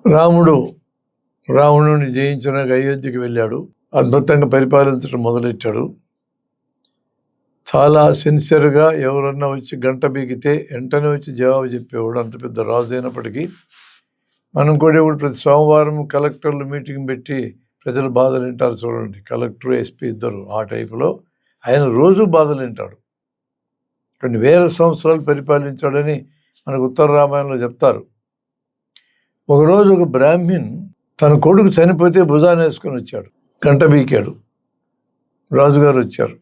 రాముడు రావణుని జయించినాక అయోధ్యకి వెళ్ళాడు. అద్భుతంగా పరిపాలించడం మొదలెట్టాడు. చాలా సిన్సియర్గా ఎవరన్నా వచ్చి గంట బీగితే వెంటనే వచ్చి జవాబు చెప్పేవాడు. అంత పెద్ద రాజు అయినప్పటికీ మనం కూడా ఇప్పుడు ప్రతి సోమవారం కలెక్టర్లు మీటింగ్ పెట్టి ప్రజలు బాధలు వింటారు చూడండి. కలెక్టర్, ఎస్పీ ఇద్దరు ఆ టైపులో ఆయన రోజు బాధలు వింటాడు. కొన్ని వేల సంవత్సరాలు పరిపాలించాడని మనకు ఉత్తర రామాయణంలో చెప్తారు. ఒకరోజు ఒక బ్రాహ్మణ్ తన కొడుకు చనిపోతే భుజాన్ని వేసుకొని వచ్చాడు. గంట బీకాడు. రాజుగారు వచ్చారు.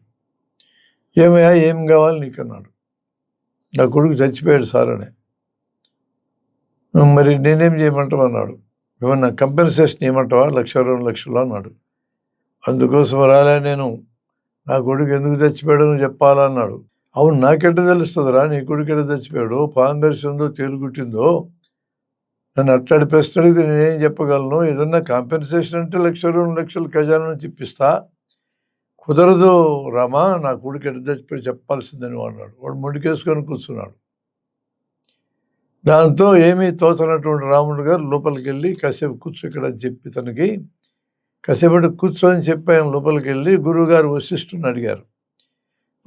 ఏమయ్యా, ఏం కావాలి నీకు అన్నాడు. నా కొడుకు చచ్చిపోయాడు సార్ అని. మరి నేనేం చేయమంటావు అన్నాడు. ఏమన్నా కంపెన్సేషన్ ఏమంటావా? 1,00,000 2 లక్షలు అన్నాడు. అందుకోసం రాలే నేను, నా కొడుకు ఎందుకు చచ్చిపోయాడో నువ్వు చెప్పాలా అన్నాడు. అవును, నాకెట్ట తెలుస్తుందిరా నీ కొడుకు ఎట్ట చచ్చిపోయాడు, పాంగర్షందో తేలుగుట్టిందో, నన్ను అట్లాంటి ప్రశ్న అడిగితే నేనేం చెప్పగలను? ఏదన్నా కాంపెన్సేషన్ అంటే 1,00,000 2 లక్షలు ఖజానా నుంచి ఇప్పిస్తా. కుదరదు రామా, నా కొడుకు ఎట్ట చచ్చిపోయి చెప్పాల్సిందని అన్నాడు. వాడు ముడికేసుకొని కూర్చున్నాడు. దాంతో ఏమీ తోచనటువంటి రాముడు గారు లోపలికి వెళ్ళి కాసేపు కూర్చో ఇక్కడ అని చెప్పి తనకి కాసేపటి కూర్చొని చెప్పి ఆయన లోపలికి వెళ్ళి గురువుగారు వశిష్ఠుని అడిగారు.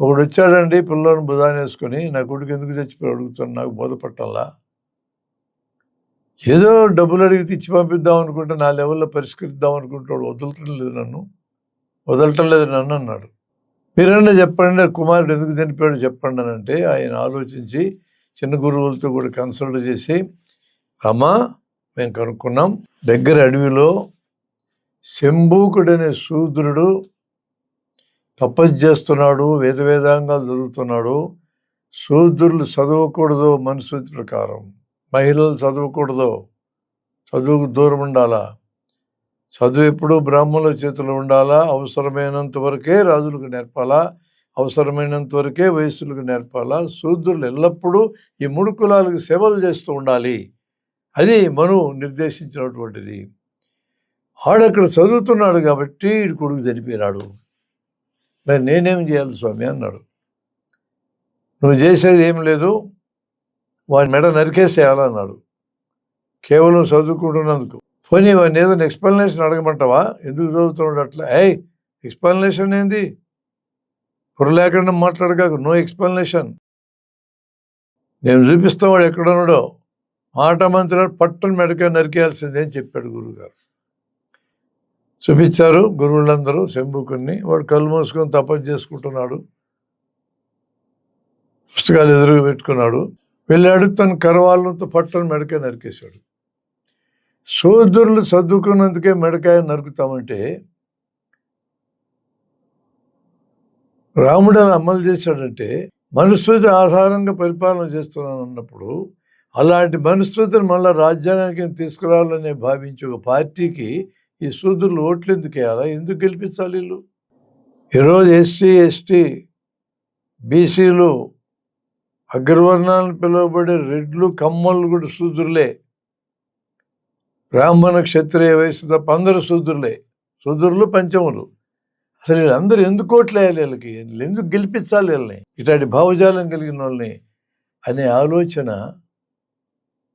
ఒకడు వచ్చాడండి పిల్లని భుజాన్ని వేసుకొని, నా కొడుకు ఎందుకు చచ్చిపోయి అడుగుతాను, నాకు బోధపట్టాలా? ఏదో డబ్బులు అడిగి తెచ్చి పంపిద్దాం అనుకుంటే, నా లెవెల్లో పరిష్కరిద్దాం అనుకుంటాడు. వదలటం లేదు నన్ను అన్నాడు. మీరన్నా చెప్పండి, కుమారుడు ఎందుకు చనిపోయాడు చెప్పండి అని అంటే ఆయన ఆలోచించి చిన్న గురువులతో కూడా కన్సల్ట్ చేసి, అమ్మా మేము కనుక్కున్నాం, దగ్గర అడవిలో శంభూకుడనే శూద్రుడు తపస్సు చేస్తున్నాడు, వేదాంగాలు చదువుతున్నాడు. శూద్రులు చదవకూడదు మనుస్మృతి ప్రకారం, మహిళలు చదవకూడదు, చదువుకు దూరం ఉండాలా, చదువు ఎప్పుడూ బ్రాహ్మణుల చేతిలో ఉండాలా, అవసరమైనంత వరకే రాజులకు నేర్పాలా, అవసరమైనంత వరకే వయస్సులకు నేర్పాలా. శూద్రులు ఎల్లప్పుడూ ఈ 3 కులాలకు సేవలు చేస్తూ ఉండాలి. అది మను నిర్దేశించినటువంటిది. ఆడక్కడ చదువుతున్నాడు కాబట్టి ఈ కొడుకు చనిపోయినాడు. మరి నేనేం చేయాలి స్వామి అన్నాడు. నువ్వు చేసేది ఏం లేదు, వాడి మెడ నరికేసేయాలన్నాడు. కేవలం చదువుకుంటున్నందుకు. పోనీ వాడిని ఏదైనా ఎక్స్ప్లెనేషన్ అడగమంటావా, ఎందుకు చదువుతున్నాడు అట్లా? ఎక్స్ప్లెనేషన్ ఏంది, పొర లేకుండా మాట్లాడక, నో ఎక్స్ప్లెనేషన్. నేను చూపిస్తాం వాడు ఎక్కడున్నాడో, మాట మంత్రాలు పట్టుని మెడక నరికేయాల్సిందే అని చెప్పాడు గురువుగారు. చూపించారు గురువులందరూ శంభుకుని. వాడు కళ్ళు మూసుకొని తపస్సు చేసుకుంటున్నాడు. పుస్తకాలు ఎదురుగా పెట్టుకున్నాడు. వెళ్ళాడు, తన కరవాళ్ళతో పట్టుని మెడకాయ నరికేశాడు. శూద్రులు చదువుకున్నందుకే మెడకాయ నరుకుతామంటే రాముడు అలా అమలు చేశాడంటే మనుస్మృతి ఆధారంగా పరిపాలన చేస్తున్నాను అన్నప్పుడు, అలాంటి మనుస్మృతిని మళ్ళీ రాజ్యాంగానికి తీసుకురావాలని భావించే ఒక పార్టీకి ఈ శూద్రులు ఓట్లు ఎందుకు వేయాలా, ఎందుకు గెలిపించాలి వీళ్ళు? ఈరోజు ఎస్సీ, ఎస్టీ, బీసీలు, అగ్రవర్ణాలను పిలువబడే రెడ్లు, కమ్మలు కూడా శూద్రులే. బ్రాహ్మణ, క్షత్రియ, వయసు తప్ప అందరూ శూద్రులే. శూద్రులు పంచములు. అసలు వీళ్ళందరూ ఎందుకు ఓట్లు వేయాలి, వీళ్ళకి ఎందుకు గెలిపించాలి వీళ్ళని, ఇట్లాంటి భావజాలం కలిగిన వాళ్ళని అనే ఆలోచన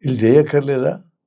వీళ్ళు చేయక్కర్లేదా?